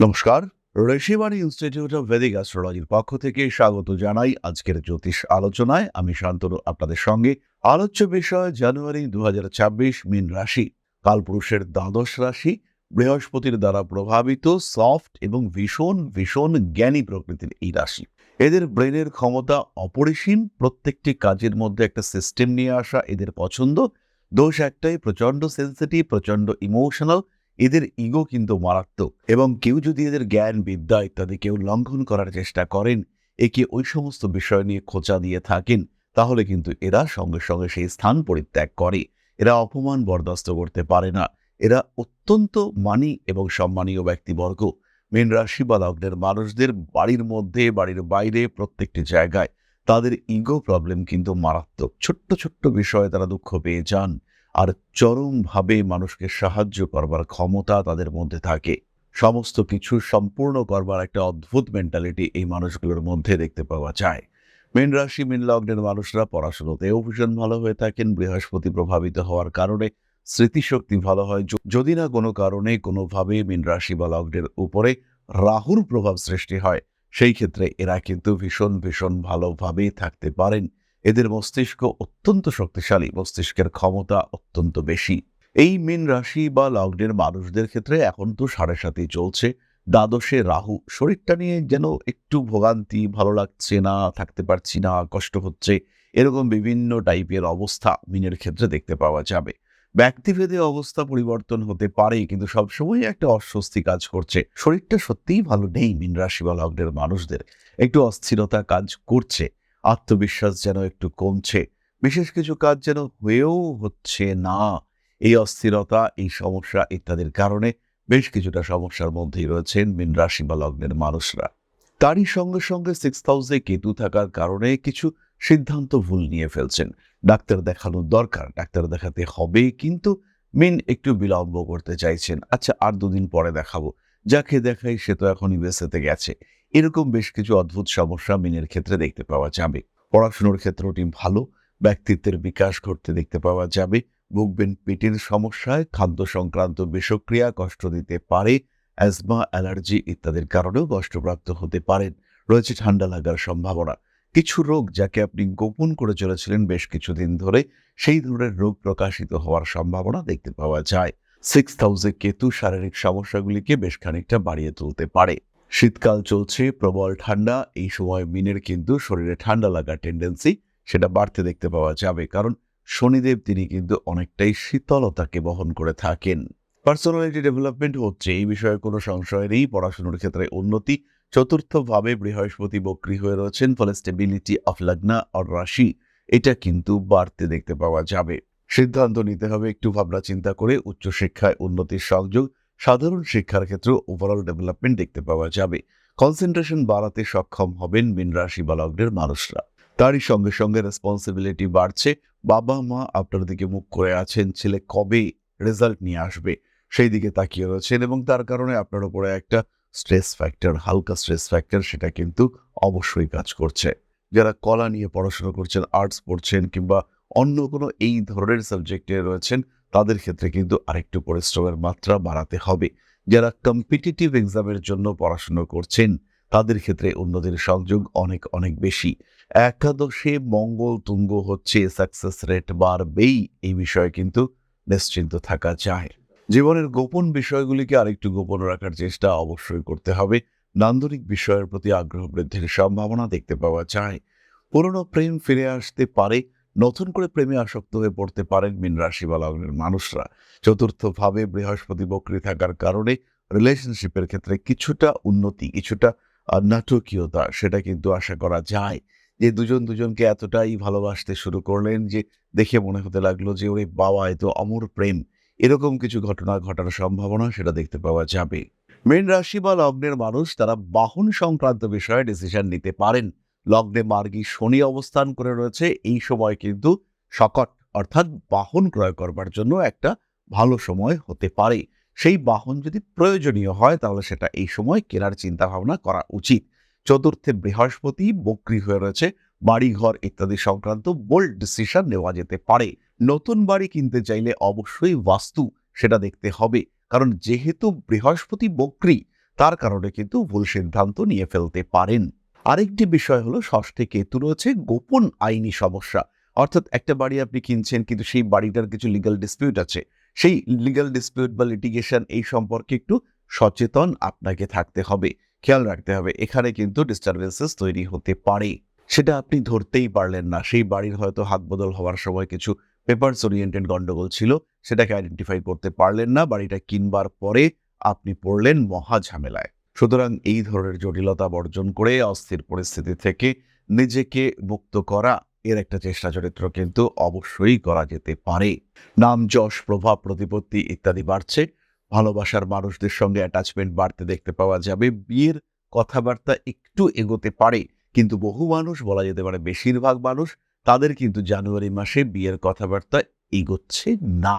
নমস্কার। Rishibani institute of Vedic অ্যাস্ট্রোলজির পক্ষ থেকে স্বাগত জানাই আজকের জ্যোতিষ আলোচনায়। আমি শান্তনু আপনাদের সঙ্গে। আলোচ্য বিষয় জানুয়ারি ২০২৬ মীন রাশি, কালপুরুষের দ্বাদশ রাশি, বৃহস্পতির দ্বারা প্রভাবিত, সফট এবং ভীষণ ভীষণ জ্ঞানী প্রকৃতির এই রাশি। এদের ব্রেনের ক্ষমতা অপরিসীম, প্রত্যেকটি কাজের মধ্যে একটা সিস্টেম নিয়ে আসা এদের পছন্দ। দোষ একটাই, প্রচন্ড সেন্সিটিভ, প্রচন্ড ইমোশনাল। এদের ইগো কিন্তু মারাত্মক, এবং কেউ যদি এদের জ্ঞান বিদ্যা ইত্যাদি কেউ লঙ্ঘন করার চেষ্টা করেন, একে ওই সমস্ত বিষয় নিয়ে খোঁচা দিয়ে থাকেন, তাহলে কিন্তু এরা সঙ্গে সঙ্গে সেই স্থান পরিত্যাগ করে। এরা অপমান বরদাস্ত করতে পারে না। এরা অত্যন্ত মানী এবং সম্মানীয় ব্যক্তিবর্গ। মীন রাশি বা লগ্নের মানুষদের বাড়ির মধ্যে, বাড়ির বাইরে, প্রত্যেকটি জায়গায় তাদের ইগো প্রবলেম কিন্তু মারাত্মক। ছোট্ট ছোট্ট বিষয়ে তারা দুঃখ পেয়ে যান, আর চরমভাবে মানুষকে সাহায্য করবার ক্ষমতা তাদের মধ্যে থাকে। সমস্ত কিছু সম্পূর্ণ করবার একটা অদ্ভুত মেন্টালিটি এই মানুষগুলোর মধ্যে দেখতে পাওয়া যায়। মীন রাশি মীন লগ্নের মানুষরা পড়াশোনাতেও ভীষণ ভালো হয়ে থাকেন। বৃহস্পতি প্রভাবিত হওয়ার কারণে স্মৃতিশক্তি ভালো হয়। যদি না কোনো কারণে কোনোভাবে মীন রাশি বা লগ্নের উপরে রাহুর প্রভাব সৃষ্টি হয়, সেই ক্ষেত্রে এরা কিন্তু ভীষণ ভীষণ ভালোভাবে থাকতে পারেন। এদের মস্তিষ্ক অত্যন্ত শক্তিশালী, মস্তিষ্কের ক্ষমতা অত্যন্ত বেশি। এই মীন রাশি বা লগ্নের মানুষদের ক্ষেত্রে এখন তো 7.5 চলছে, দ্বাদশে রাহু। শরীরটা নিয়ে যেন একটু ভোগান্তি, ভালো লাগছে না, থাকতে পারছি না, কষ্ট হচ্ছে, এরকম বিভিন্ন টাইপের অবস্থা মীনের ক্ষেত্রে দেখতে পাওয়া যাবে। ব্যক্তিভেদে অবস্থা পরিবর্তন হতে পারে, কিন্তু সবসময় একটা অস্বস্তি কাজ করছে। শরীরটা সত্যিই ভালো নেই মীন রাশি বা লগ্নের মানুষদের। একটু অস্থিরতা কাজ করছে, আত্মবিশ্বাস যেন একটু কমছে, বিশেষ কিছু কাজ যেন হয়েও হচ্ছে না। এই অস্থিরতা, এই সমস্যা ইত্যাদির কারণে বেশ কিছুটা সমস্যার মধ্যেই রয়েছেন মীন রাশি বা লগ্নের মানুষরা। তারই সঙ্গে সঙ্গে 6th হাউসে কেতু থাকার কারণে কিছু সিদ্ধান্ত ভুল নিয়ে ফেলছেন। ডাক্তার দেখানোর দরকার, ডাক্তার দেখাতে হবে, কিন্তু মীন একটু বিলম্ব করতে চাইছেন। আচ্ছা, আর 2 দিন পরে দেখাবো, যাকে দেখাই সে তো এখনই বেঁচেতে গেছে। এরকম বেশ কিছু অদ্ভুত সমস্যা মীনের ক্ষেত্রে দেখতে পাওয়া যাবে। পড়াশোনার ক্ষেত্রটি ভালো, ব্যক্তিত্বের বিকাশ ঘটতে দেখতে পাওয়া যাবে। ভুগবেন পেটের সমস্যায়, খাদ্য সংক্রান্ত বিষক্রিয়া কষ্ট দিতে পারে, অ্যাজমা, অ্যালার্জি ইত্যাদির কারণেও কষ্টপ্রাপ্ত হতে পারেন। রয়েছে ঠান্ডা লাগার সম্ভাবনা। কিছু রোগ যাকে আপনি গোপন করে চলেছিলেন বেশ কিছুদিন ধরে, সেই ধরনের রোগ প্রকাশিত হওয়ার সম্ভাবনা দেখতে পাওয়া যায়। 6th হাউসে কেতু শারীরিক সমস্যাগুলিকে বেশ খানিকটা বাড়িয়ে তুলতে পারে। শীতকাল চলছে, প্রবল ঠান্ডা। এই সময় মীনের কিন্তু শরীরে ঠান্ডা লাগার টেন্ডেন্সি সেটা বাড়তে দেখতে পাওয়া যাবে, কারণ শনিদেব তিনি কিন্তু অনেকটাই শীতলতাকে বহন করে থাকেন। পার্সোনালিটি ডেভেলপমেন্ট হচ্ছে, এই বিষয়ে কোনো সংশয় নেই। পড়াশোনার ক্ষেত্রে উন্নতি। চতুর্থ ভাবে বৃহস্পতি বক্রী হয়ে রয়েছেন, ফলে স্টেবিলিটি অফ লগ্ন আর রাশি এটা কিন্তু বাড়তে দেখতে পাওয়া যাবে। সিদ্ধান্ত নিতে হবে একটু ভাবনা চিন্তা করে। উচ্চশিক্ষায় উন্নতির সংযোগ, সাধারণ শিক্ষার ক্ষেত্রে ওভারঅল ডেভেলপমেন্ট দেখতে পাওয়া যাবে। কনসেন্ট্রেশন বাড়াতে সক্ষম হবেন মীন রাশি বা লগ্নের মানুষরা। তারই সঙ্গে সঙ্গে রেসপন্সিবিলিটি বাড়ছে। বাবা মা আপনার দিকে মুখ করে আছেন, ছেলে কবে রেজাল্ট নিয়ে আসবে সেই দিকে তাকিয়ে রয়েছেন, এবং তার কারণে আপনার উপরে একটা স্ট্রেস ফ্যাক্টর, হালকা স্ট্রেস ফ্যাক্টর সেটা কিন্তু অবশ্যই কাজ করছে। যারা কলা নিয়ে পড়াশোনা করছেন, আর্টস পড়ছেন, কিংবা অন্য কোনো এই ধরনের সাবজেক্টে রয়েছেন, তাদের ক্ষেত্রে কিন্তু আরেকটু পরিশ্রমের মাত্রা বাড়াতে হবে। যারা কম্পিটিটিভ এক্সামের জন্য পড়াশোনা করছেন, তাদের ক্ষেত্রে উন্নতির সংযোগ অনেক অনেক বেশি। একাদশে মঙ্গল তুঙ্গ হচ্ছে, সাকসেস রেট বাড়বেই, এই বিষয়ে কিন্তু নিশ্চিন্ত থাকা যায়। জীবনের গোপন বিষয়গুলিকে আরেকটু গোপন রাখার চেষ্টা অবশ্যই করতে হবে। নান্দনিক বিষয়ের প্রতি আগ্রহ বৃদ্ধির সম্ভাবনা দেখতে পাওয়া যায়। পুরনো প্রেম ফিরে আসতে পারে। নতুন করে প্রেমে আসক্ত হয়ে পড়তে পারেন মীন রাশি বা লগ্নের মানুষরা। চতুর্থ ভাবে বৃহস্পতি বক্রী থাকার কারণে রিলেশনশিপের ক্ষেত্রে কিছুটা উন্নতি, কিছুটা নাটকীয়তা সেটা কিন্তু আশা করা যায়। যে দুজন দুজনকে এতটাই ভালোবাসতে শুরু করলেন যে দেখে মনে হতে লাগলো যে ওরে বাবা, এ তো অমর প্রেম। এরকম কিছু ঘটনা ঘটার সম্ভাবনা সেটা দেখতে পাওয়া যাবে। মীন রাশি বা লগ্নের মানুষ তারা বাহন সংক্রান্ত বিষয়ে ডিসিশন নিতে পারেন। লগ্নে মার্গী শনি অবস্থান করে রয়েছে, এই সময় কিন্তু শকট অর্থাৎ বাহন ক্রয় করবার জন্য একটা ভালো সময় হতে পারে। সেই বাহন যদি প্রয়োজনীয় হয়, তাহলে সেটা এই সময় কেনার চিন্তা ভাবনা করা উচিত। চতুর্থে বৃহস্পতি বক্রী হয়ে রয়েছে, বাড়িঘর ইত্যাদি সংক্রান্ত বোল্ড ডিসিশন নেওয়া যেতে পারে। নতুন বাড়ি কিনতে চাইলে অবশ্যই বাস্তু সেটা দেখতে হবে, কারণ যেহেতু বৃহস্পতি বক্রী, তার কারণে কিন্তু ভুল সিদ্ধান্ত নিয়ে ফেলতে পারেন। আরেকটি বিষয় হলো ষষ্ঠে কেতু রয়েছে গোপন আইনি সমস্যা। অর্থাৎ একটা বাড়ি আপনি কিনছেন, কিন্তু সেই বাড়িটার কিছু লিগ্যাল ডিসপিউট আছে। সেই লিগ্যাল ডিসপিউট বা লিটিগেশন এই সম্পর্কে একটু সচেতন আপনাকে থাকতে হবে, খেয়াল রাখতে হবে। এখানে কিন্তু ডিস্টারবেন্সেস তৈরি হতে পারে, সেটা আপনি ধরতেই পারলেন না। সেই বাড়ির হয়তো হাত বদল হওয়ার সময় কিছু পেপারস ওরিয়েন্টেড গন্ডগোল ছিল, সেটাকে আইডেন্টিফাই করতে পারলেন না। বাড়িটা কিনবার পরে আপনি পড়লেন মহা ঝামেলায়। সুতরাং এই ধরনের জটিলতা বর্জন করে অস্থির পরিস্থিতি থেকে নিজেকে মুক্ত করা, এর একটা চেষ্টা চরিত্র কিন্তু অবশ্যই করা যেতে পারে। নাম যশ প্রভাব প্রতিপত্তি ইত্যাদি বাড়ছে। ভালোবাসার মানুষদের সঙ্গে অ্যাটাচমেন্ট বাড়তে দেখতে পাওয়া যাবে। বিয়ের কথাবার্তা একটু এগোতে পারে, কিন্তু বহু মানুষ, বলা যেতে পারে বেশিরভাগ মানুষ, তাদের কিন্তু জানুয়ারি মাসে বিয়ের কথাবার্তা এগোচ্ছে না।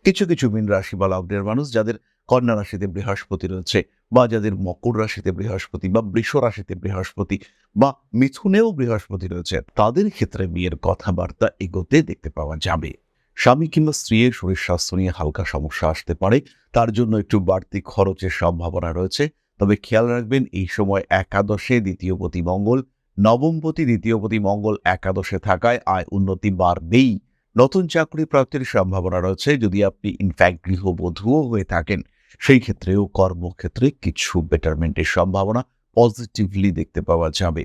কিছু কিছু মীন রাশি বা লগ্নের মানুষ যাদের কন্যা রাশিতে বৃহস্পতি রয়েছে, বা যাদের মকর রাশিতে বৃহস্পতি বা বৃষ রাশিতে বৃহস্পতি বা মিথুনেও বৃহস্পতি রয়েছে, তাদের ক্ষেত্রে বিয়ের কথাবার্তা এগোতে দেখতে পাওয়া যাবে। স্বামী কিংবা স্ত্রীর শরীর স্বাস্থ্য নিয়ে হালকা সমস্যা আসতে পারে, তার জন্য একটু বাড়তি খরচের সম্ভাবনা রয়েছে। তবে খেয়াল রাখবেন, এই সময় একাদশে দ্বিতীয়পতি মঙ্গল, নবমপতি দ্বিতীয়পতি মঙ্গল একাদশে থাকায় আয় উন্নতি বাড়বেই। নতুন চাকরি প্রাপ্তির সম্ভাবনা রয়েছে। যদি আপনি ইনফ্যাক্ট গৃহবধূও হয়ে থাকেন, সেই ক্ষেত্রেও কর্মক্ষেত্রে কিছু বেটারমেন্টের সম্ভাবনা পজিটিভলি দেখতে পাওয়া যাবে।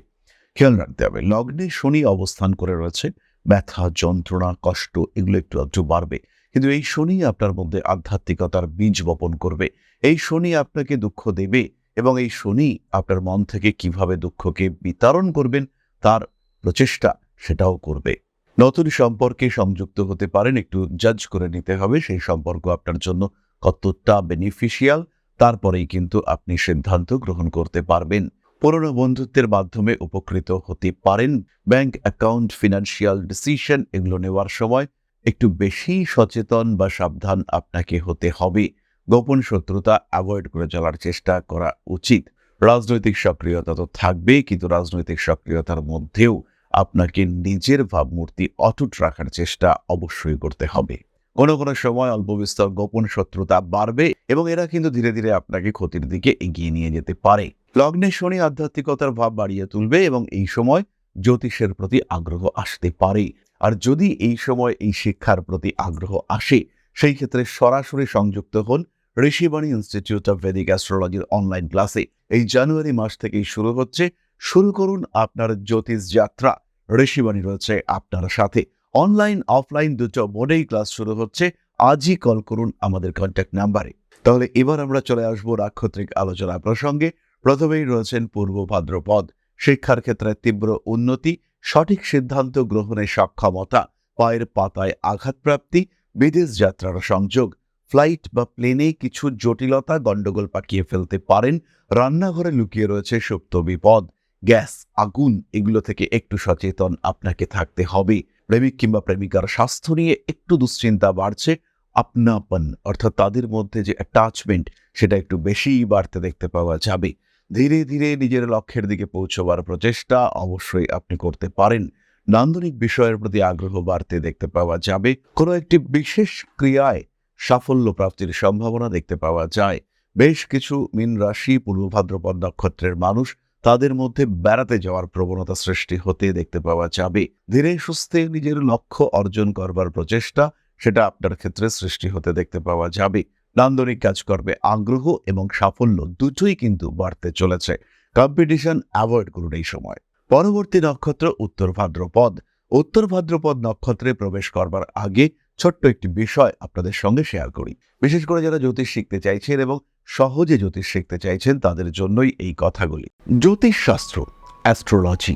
খেয়াল রাখতে হবে, লগ্নে শনি অবস্থান করে রয়েছে। ব্যথা, যন্ত্রণা, কষ্ট এগুলো একটু একটু বাড়বে, কিন্তু এই শনি আপনার মধ্যে আধ্যাত্মিকতার বীজ বপন করবে। এই শনি আপনাকে দুঃখ দেবে, এবং এই শনি আপনার মন থেকে কিভাবে দুঃখকে বিতরণ করবেন তার প্রচেষ্টা সেটাও করবে। নতুন সম্পর্কে সংযুক্ত হতে পারেন, একটু জাজ করে নিতে হবে সেই সম্পর্ক আপনার জন্য কতটা বেনিফিশিয়াল, তারপরেই কিন্তু আপনি সিদ্ধান্ত গ্রহণ করতে পারবেন। পুরনো বন্ধুত্বের মাধ্যমে উপকৃত হতে পারেন। ব্যাংক অ্যাকাউন্ট, ফিনান্সিয়াল ডিসিশন এগুলো নেওয়ার সময় একটু বেশি সচেতন বা সাবধান আপনাকে হতে হবে। গোপন শত্রুতা অ্যাভয়েড করে চলার চেষ্টা করা উচিত। রাজনৈতিক সক্রিয়তা তো থাকবে, কিন্তু রাজনৈতিক সক্রিয়তার মধ্যেও আপনাকে নিজের ভাবমূর্তি অটুট রাখার চেষ্টা অবশ্যই করতে হবে। কোনো কোনো সময় অল্প বিস্তর গোপন শত্রুতা বাড়বে, এবং এরা কিন্তু ধীরে ধীরে আপনাকে ক্ষতির দিকে এগিয়ে নিয়ে যেতে পারে। লগ্নে শনি আধ্যাত্মিকতার ভাব বাড়িয়ে তুলবে, এবং এই সময় জ্যোতিষের প্রতি আগ্রহ আসতে পারে। আর যদি এই সময় এই শিক্ষার প্রতি আগ্রহ আসে, সেই ক্ষেত্রে সরাসরি সংযুক্ত হন Rishibani institute of Vedic অ্যাস্ট্রোলজির online ক্লাসে। এই জানুয়ারি মাস থেকেই শুরু হচ্ছে। শুরু করুন আপনার জ্যোতিষ যাত্রা। ঋষিবাণী রয়েছে আপনার সাথে। অনলাইন অফলাইন দুটো মোডেই ক্লাস শুরু হচ্ছে। আজই কল করুন আমাদের কন্ট্যাক্ট নাম্বারে। তাহলে এবার আমরা চলে আসবো নাক্ষত্রিক আলোচনা প্রসঙ্গে। প্রথমেই রয়েছেন পূর্ব ভাদ্রপদ। শিক্ষার ক্ষেত্রে তীব্র উন্নতি, সঠিক সিদ্ধান্ত গ্রহণের সক্ষমতা, পায়ের পাতায় আঘাতপ্রাপ্তি, বিদেশ যাত্রার সংযোগ, ফ্লাইট বা প্লেনে কিছু জটিলতা, গন্ডগোল পাকিয়ে ফেলতে পারেন। রান্নাঘরে লুকিয়ে রয়েছে সুপ্ত বিপদ, গ্যাস, আগুন এগুলো থেকে একটু সচেতন আপনাকে থাকতে হবে। প্রেমিক কিংবা প্রেমিকার স্বাস্থ্য নিয়ে একটু দুশ্চিন্তা বাড়ছে। আপনাপন অর্থাৎ তাদের মধ্যে যে অ্যাটাচমেন্ট সেটা একটু বেশিই বাড়তে দেখতে পাওয়া যাবে। ধীরে ধীরে নিজের লক্ষ্যের দিকে পৌঁছবার প্রচেষ্টা অবশ্যই আপনি করতে পারেন। নান্দনিক বিষয়ের প্রতি আগ্রহ বাড়তে দেখতে পাওয়া যাবে। কোনো একটি বিশেষ ক্রিয়ায় সাফল্য প্রাপ্তির সম্ভাবনা দেখতে পাওয়া যায়। বেশ কিছু মীন রাশি পূর্ব ভাদ্রপদ নক্ষত্রের মানুষ, তাদের মধ্যে বেড়াতে যাওয়ার প্রবণতা সৃষ্টি হতে দেখতে পাওয়া যাবে। ধীরে সুস্থে নিজের লক্ষ্য অর্জন করবার প্রচেষ্টা সেটা আপনার ক্ষেত্রে সৃষ্টি হতে দেখতে পাওয়া যাবে। নান্দনিক কাজকর্মে আগ্রহ এবং সাফল্য দুটোই কিন্তু বাড়তে চলেছে। কম্পিটিশন অ্যাভয়েড করুন এই সময়। পরবর্তী নক্ষত্র উত্তর ভাদ্রপদ। উত্তর ভাদ্রপদ নক্ষত্রে প্রবেশ করবার আগে ছোট্ট একটি বিষয় আপনাদের সঙ্গে শেয়ার করি। বিশেষ করে যারা জ্যোতিষ শিখতে চাইছেন এবং সহজে জ্যোতিষ শিখতে চাইছেন, তাদের জন্যই এই কথাগুলি। জ্যোতিষশাস্ত্র, অ্যাস্ট্রোলজি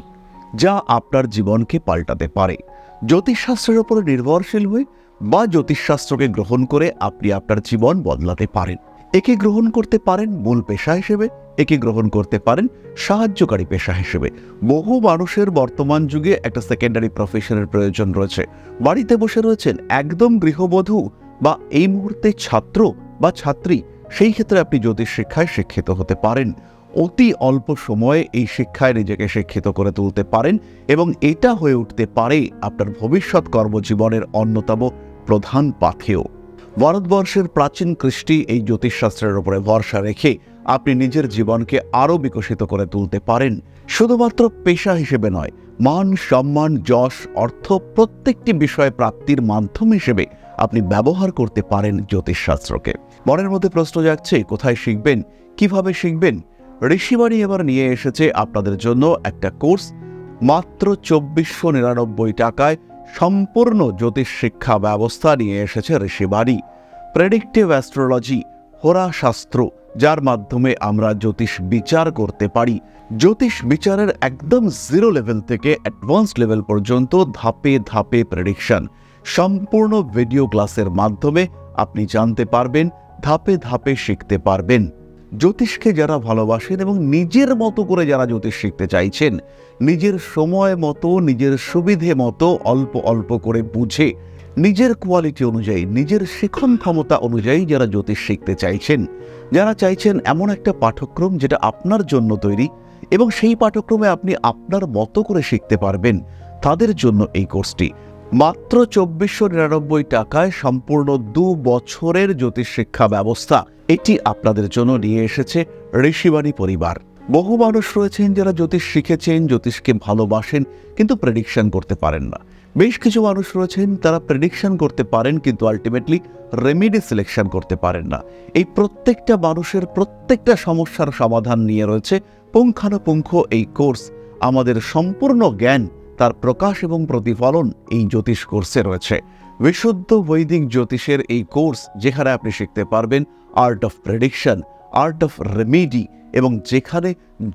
যা আপনার জীবনকে পাল্টাতে পারে। জ্যোতিষশাস্ত্রের উপর নির্ভরশীল হয়ে বা জ্যোতিষশাস্ত্রকে গ্রহণ করে আপনি আপনার জীবন বদলাতে পারেন। একে গ্রহণ করতে পারেন মূল পেশা হিসেবে, একে গ্রহণ করতে পারেন সাহায্যকারী পেশা হিসেবে। বহু মানুষের বর্তমান যুগে একটা সেকেন্ডারি প্রফেশনের প্রয়োজন রয়েছে। বাড়িতে বসে রয়েছেন একদম গৃহবধূ বা এই মুহূর্তে ছাত্র বা ছাত্রী, সেই ক্ষেত্রে আপনি জ্যোতিষ শিক্ষায় শিক্ষিত হতে পারেন। অতি অল্প সময়ে এই শিক্ষায় নিজেকে শিক্ষিত করে তুলতে পারেন, এবং এটা হয়ে উঠতে পারে আপনার ভবিষ্যৎ কর্মজীবনের অন্যতম প্রধান পাথেয়। ভারতবর্ষের প্রাচীন কৃষ্টি এই জ্যোতিষশাস্ত্রের উপরে ভরসা রেখে আপনি নিজের জীবনকে আরও বিকশিত করে তুলতে পারেন। শুধুমাত্র পেশা হিসেবে নয়, মান, সম্মান, যশ, অর্থ প্রত্যেকটি বিষয় প্রাপ্তির মাধ্যম হিসেবে আপনি ব্যবহার করতে পারেন জ্যোতিষশাস্ত্রকে। মনের মধ্যে প্রশ্ন জাগছে, কোথায় শিখবেন, কিভাবে শিখবেন? ঋষিবাণী এবার নিয়ে এসেছে আপনাদের জন্য একটা কোর্স। মাত্র 2499 টাকায় সম্পূর্ণ জ্যোতিষ শিক্ষা ব্যবস্থা নিয়ে এসেছে ঋষিবাণী। প্রেডিক্টিভ অ্যাস্ট্রোলজি, হোরা শাস্ত্র, যার মাধ্যমে আমরা জ্যোতিষ বিচার করতে পারি। জ্যোতিষ বিচারের একদম জিরো লেভেল থেকে অ্যাডভান্স লেভেল পর্যন্ত ধাপে ধাপে প্রেডিকশন, সম্পূর্ণ ভিডিও ক্লাসের মাধ্যমে আপনি জানতে পারবেন, ধাপে ধাপে শিখতে পারবেন। জ্যোতিষকে যারা ভালোবাসেন এবং নিজের মতো করে যারা জ্যোতিষ শিখতে চাইছেন, নিজের সময় মতো, নিজের সুবিধে মতো, অল্প অল্প করে বুঝে, নিজের কোয়ালিটি অনুযায়ী, নিজের শিখন ক্ষমতা অনুযায়ী যারা জ্যোতিষ শিখতে চাইছেন, যারা চাইছেন এমন একটা পাঠ্যক্রম যেটা আপনার জন্য তৈরি এবং সেই পাঠ্যক্রমে আপনি আপনার মতো করে শিখতে পারবেন, তাদের জন্য এই কোর্সটি। মাত্র 2499 টাকায় সম্পূর্ণ 2 বছরের জ্যোতিষ শিক্ষা ব্যবস্থা এটি আপনাদের জন্য নিয়ে এসেছে ঋষিবাণী পরিবার। বহু মানুষ রয়েছেন যারা জ্যোতিষ শিখেছেন, জ্যোতিষকে ভালোবাসেন, কিন্তু প্রেডিকশন করতে পারেন না। বেশ কিছু মানুষ রয়েছেন তারা প্রেডিকশন করতে পারেন কিন্তু আলটিমেটলি রেমেডি সিলেকশন করতে পারেন না। এই প্রত্যেকটা মানুষের প্রত্যেকটা সমস্যার সমাধান নিয়ে রয়েছে পুঙ্খানুপুঙ্খ এই কোর্স। আমাদের সম্পূর্ণ জ্ঞান, তার প্রকাশ এবং প্রতিফলন এই জ্যোতিষ কোর্সে রয়েছে। বিশুদ্ধ বৈদিক জ্যোতিষের এই কোর্স, যেখানে আপনি শিখতে পারবেন art of prediction, art of remedy, এবং যেখানে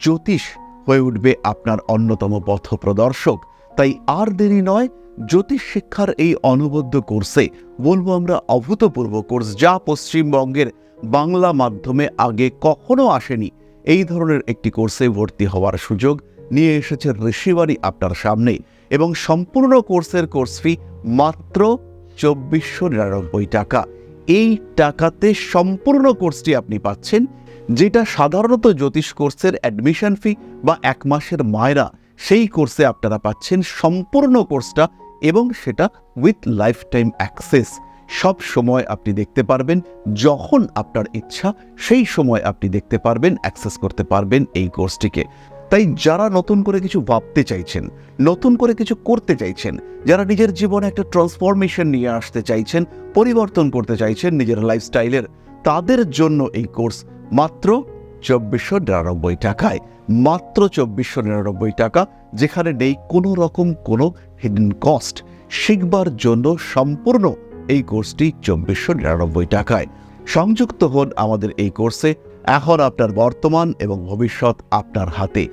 জ্যোতিষ হয়ে উঠবে আপনার অন্যতম পথ প্রদর্শক। তাই আর দেরি নয়, জ্যোতিষ শিক্ষার এই অনবদ্য কোর্সে, বলবো আমরা অভূতপূর্ব কোর্স, যা পশ্চিমবঙ্গের বাংলা মাধ্যমে আগে কখনো আসেনি, এই ধরনের একটি কোর্সে ভর্তি হওয়ার সুযোগ নিয়ে এসেছে ঋষিবাণী আপনার সামনে। এবং সম্পূর্ণ কোর্সের কোর্স ফি মাত্র 2499 টাকা। এই টাকাতে সম্পূর্ণ কোর্সটি আপনি পাচ্ছেন, যেটা সাধারণত জ্যোতিষ কোর্সের অ্যাডমিশন ফি বা 1 মাসের মায়রা, সেই কোর্সে আপনারা পাচ্ছেন সম্পূর্ণ কোর্সটা, এবং সেটা উইথ লাইফ টাইম অ্যাক্সেস। সব সময় আপনি দেখতে পারবেন, যখন আপনার ইচ্ছা সেই সময় আপনি দেখতে পারবেন, অ্যাক্সেস করতে পারবেন এই কোর্সটিকে। তাই যারা নতুন করে কিছু ভাবতে চাইছেন, নতুন করে কিছু করতে চাইছেন, যারা নিজের জীবনে একটা ট্রান্সফরমেশন নিয়ে আসতে চাইছেন, পরিবর্তন করতে চাইছেন নিজের লাইফস্টাইলের, তাদের জন্য এই কোর্স মাত্র 2499 টাকায়। মাত্র 2499 টাকা, যেখানে নেই কোনো রকম কোনো হিডেন কস্ট। শিখবার জন্য সম্পূর্ণ এই কোর্সটি 2499 টাকায়। সংযুক্ত হন আমাদের এই কোর্সে। এখন আপনার বর্তমান এবং ভবিষ্যৎ আপনার হাতে।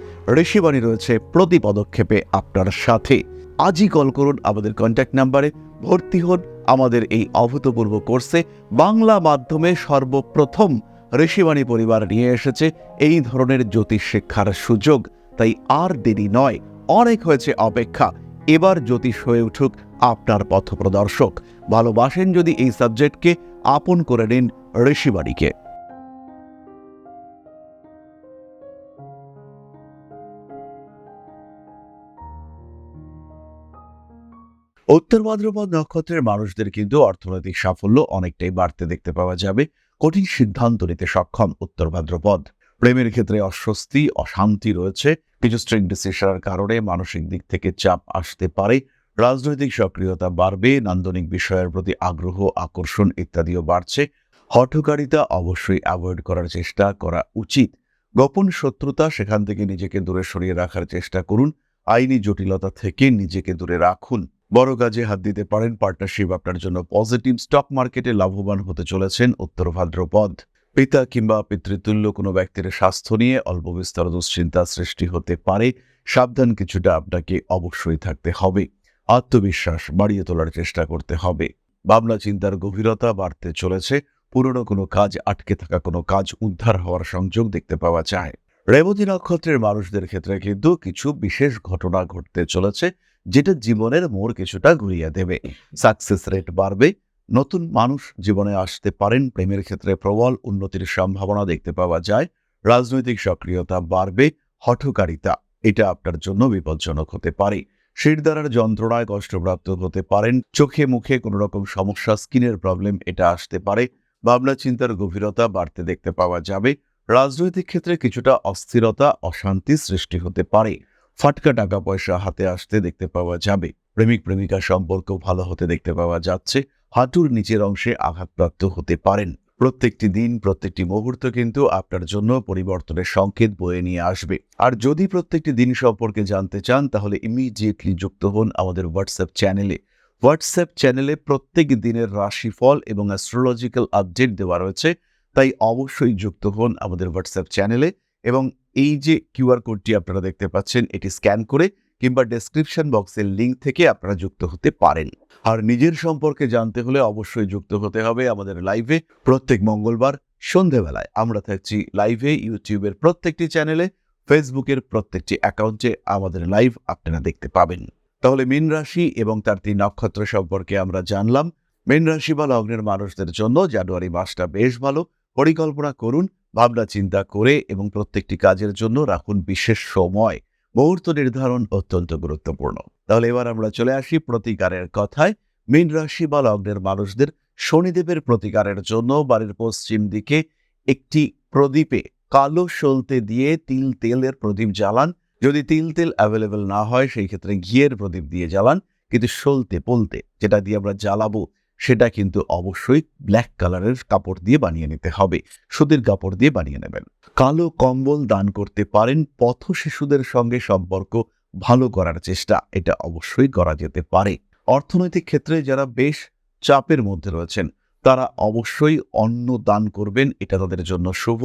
ঋষিবাণী রয়েছে প্রতি পদক্ষেপে আপনার সাথে। আজই কল করুন আমাদের কন্ট্যাক্ট নাম্বারে, ভর্তি হন আমাদের এই অভূতপূর্ব কোর্সে। বাংলা মাধ্যমে সর্বপ্রথম ঋষিবাণী পরিবার নিয়ে এসেছে এই ধরনের জ্যোতিষ শিক্ষার সুযোগ। তাই আর দেরি নয়, অনেক হয়েছে অপেক্ষা। এবার জ্যোতিষ হয়ে উঠুক আপনার পথপ্রদর্শক। ভালোবাসেন যদি এই সাবজেক্টকে, আপন করে নিন ঋষিবাণীকে। উত্তর ভাদ্রপদ নক্ষত্রের মানুষদের কিন্তু অর্থনৈতিক সাফল্য অনেকটাই বাড়তে দেখতে পাওয়া যাবে। কঠিন সিদ্ধান্ত নিতে সক্ষম উত্তর ভাদ্রপদ। প্রেমের ক্ষেত্রে অস্বস্তি, অশান্তি রয়েছে। কিছু স্ট্রিং ডিসিশনের কারণে মানসিক দিক থেকে চাপ আসতে পারে। রাজনৈতিক সক্রিয়তা বাড়বে। নান্দনিক বিষয়ের প্রতি আগ্রহ, আকর্ষণ ইত্যাদিও বাড়ছে। হঠকারিতা অবশ্যই অ্যাভয়েড করার চেষ্টা করা উচিত। গোপন শত্রুতা, সেখান থেকে নিজেকে দূরে সরিয়ে রাখার চেষ্টা করুন। আইনি জটিলতা থেকে নিজেকে দূরে রাখুন। বড় কাজে হাত দিতে পারেন, পার্টনারশিপ আপনার জন্য পজিটিভ। স্টক মার্কেটে লাভবান হতে চলেছেন উত্তর ভাদ্রপদ। পিতা কিংবা পিতৃতুল্য কোনো ব্যক্তির স্বাস্থ্য নিয়ে অল্প বিস্তর দুশ্চিন্তা সৃষ্টি হতে পারে। সাবধান কিছুটা আপনাকে অবশ্যই থাকতে হবে। আত্মবিশ্বাস বাড়িয়ে তোলার চেষ্টা করতে হবে। ভাবনা চিন্তার গভীরতা বাড়তে চলেছে। পুরনো কোনো কাজ, আটকে থাকা কোনো কাজ উদ্ধার হওয়ার সংযোগ দেখতে পাওয়া যায়। রেবতী নক্ষত্রের মানুষদের ক্ষেত্রে কিন্তু কিছু বিশেষ ঘটনা ঘটতে চলেছে, যেটা জীবনের মোড় কিছুটা ঘুরিয়ে দেবে। সাকসেস রেট বাড়বে। নতুন মানুষ জীবনে আসতে পারেন। প্রেমের ক্ষেত্রে প্রবল উন্নতির সম্ভাবনা দেখতে পাওয়া যায়। রাজনৈতিক সক্রিয়তা বাড়বে। হঠকারিতা, এটা আপনার জন্য বিপজ্জনক হতে পারে। শিরদাঁড়ার যন্ত্রণায় কষ্টপ্রাপ্ত হতে পারেন। চোখে মুখে কোনো রকম সমস্যা, স্কিনের প্রবলেম, এটা আসতে পারে। ভাবনা চিন্তার গভীরতা বাড়তে দেখতে পাওয়া যাবে। রাজনৈতিক ক্ষেত্রে কিছুটা অস্থিরতা, অশান্তি সৃষ্টি হতে পারে। ফাটকা টাকা পয়সা হাতে আসতে দেখতে পাওয়া যাবে। প্রেমিক প্রেমিকা সম্পর্ক ভালো হতে দেখতে পাওয়া যাচ্ছে। হাঁটুর নিচের অংশে আঘাতপ্রাপ্ত হতে পারেন। প্রত্যেকটি দিন, প্রত্যেকটি মুহূর্ত কিন্তু আপনার জন্য পরিবর্তনের সংকেত বয়ে নিয়ে আসবে। আর যদি প্রত্যেকটি দিন সম্পর্কে জানতে চান, তাহলে ইমিডিয়েটলি যুক্ত হন আমাদের হোয়াটসঅ্যাপ চ্যানেলে প্রত্যেক দিনের রাশিফল এবং অ্যাস্ট্রোলজিক্যাল আপডেট দেওয়া রয়েছে। তাই অবশ্যই যুক্ত হন আমাদের হোয়াটসঅ্যাপ চ্যানেলে এবং এই যে কিউআর কোডটি আপনারা দেখতে পাচ্ছেন, এটি স্ক্যান করে কিংবা ডেসক্রিপশন বক্সের লিঙ্ক থেকে আপনারা যুক্ত হতে পারেন। আর নিজের সম্পর্কে জানতে হলে অবশ্যই যুক্ত হতে হবে আমাদের লাইভে। প্রত্যেক মঙ্গলবার সন্ধেবেলায় আমরা থাকছি লাইভে, ইউটিউবের প্রত্যেকটি চ্যানেলে, ফেসবুকের প্রত্যেকটি অ্যাকাউন্টে আমাদের লাইভ আপনারা দেখতে পাবেন। তাহলে মীন রাশি এবং তার 3 নক্ষত্র সম্পর্কে আমরা জানলাম। মীন রাশি বা লগ্নের মানুষদের জন্য জানুয়ারি মাসটা বেশ ভালো। পরিকল্পনা করুন, ভাবনা চিন্তা করে এবং প্রত্যেকটি কাজের জন্য রাখুন বিশেষ সময়। মুহূর্ত নির্ধারণ অত্যন্ত গুরুত্বপূর্ণ। তাহলে এবার আমরা চলে আসি প্রতিকারের কথায়। মীন রাশি বা লগ্নের মানুষদের শনিদেবের প্রতিকারের জন্য বাড়ির পশ্চিম দিকে একটি প্রদীপে কালো সলতে দিয়ে তেলের প্রদীপ জ্বালান। যদি তেল অ্যাভেলেবেল না হয়, সেই ক্ষেত্রে ঘিয়ের প্রদীপ দিয়ে জ্বালান। কিন্তু পলতে যেটা দিয়ে আমরা জ্বালাবো, সেটা কিন্তু অবশ্যই ব্ল্যাক কালারের কাপড় দিয়ে বানিয়ে নিতে হবে। সুতির কাপড় দিয়ে বানিয়ে নেবেন। কালো কম্বল দান করতে পারেন। পথ শিশুদের সঙ্গে সম্পর্ক ভালো করার চেষ্টা, এটা অবশ্যই করা যেতে পারে। অর্থনৈতিক ক্ষেত্রে যারা বেশ চাপের মধ্যে রয়েছেন, তারা অবশ্যই অন্ন দান করবেন, এটা তাদের জন্য শুভ।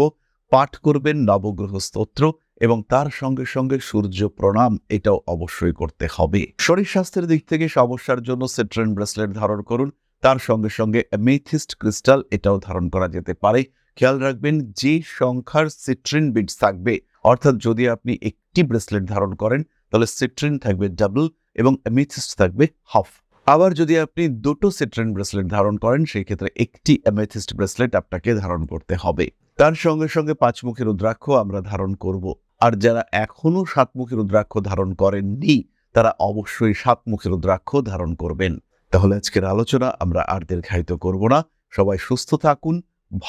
পাঠ করবেন নবগ্রহ স্তোত্র এবং তার সঙ্গে সঙ্গে সূর্য প্রণাম, এটাও অবশ্যই করতে হবে। শরীর স্বাস্থ্যের দিক থেকে সমস্যার জন্য সিট্রিন ব্রেসলেট ধারণ করুন। তার সঙ্গে সঙ্গে অ্যামেথিস্ট ক্রিস্টাল, এটাও ধারণ করা যেতে পারে। খেয়াল রাখবেন যে সংখ্যার সিট্রিন বিটস থাকবে, অর্থাৎ যদি আপনি একটি ব্রেসলেট ধারণ করেন, তাহলে সিট্রিন থাকবে ডাবল এবং অ্যামেথিস্ট থাকবে হাফ। আবার যদি আপনি দুটো সিট্রিন ব্রেসলেট ধারণ করেন, সেই ক্ষেত্রে একটি অ্যামেথিস্ট ব্রেসলেট আপনাকে ধারণ করতে হবে। তার সঙ্গে সঙ্গে 5 মুখী রুদ্রাক্ষ আমরা ধারণ করব। আর যারা এখনো 7 মুখী রুদ্রাক্ষ ধারণ করেননি, তারা অবশ্যই 7 মুখী রুদ্রাক্ষ ধারণ করবেন। তাহলে আজকের আলোচনা আমরা আর দীর্ঘায়িত করব না। সবাই সুস্থ থাকুন,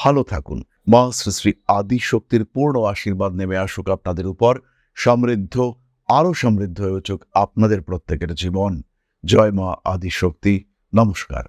ভালো থাকুন। মা শ্রী শ্রী আদি শক্তির পূর্ণ আশীর্বাদ নেমে আসুক আপনাদের উপর। আরো সমৃদ্ধ হয়ে উঠুক আপনাদের প্রত্যেকের জীবন। জয় মা আদি শক্তি। নমস্কার।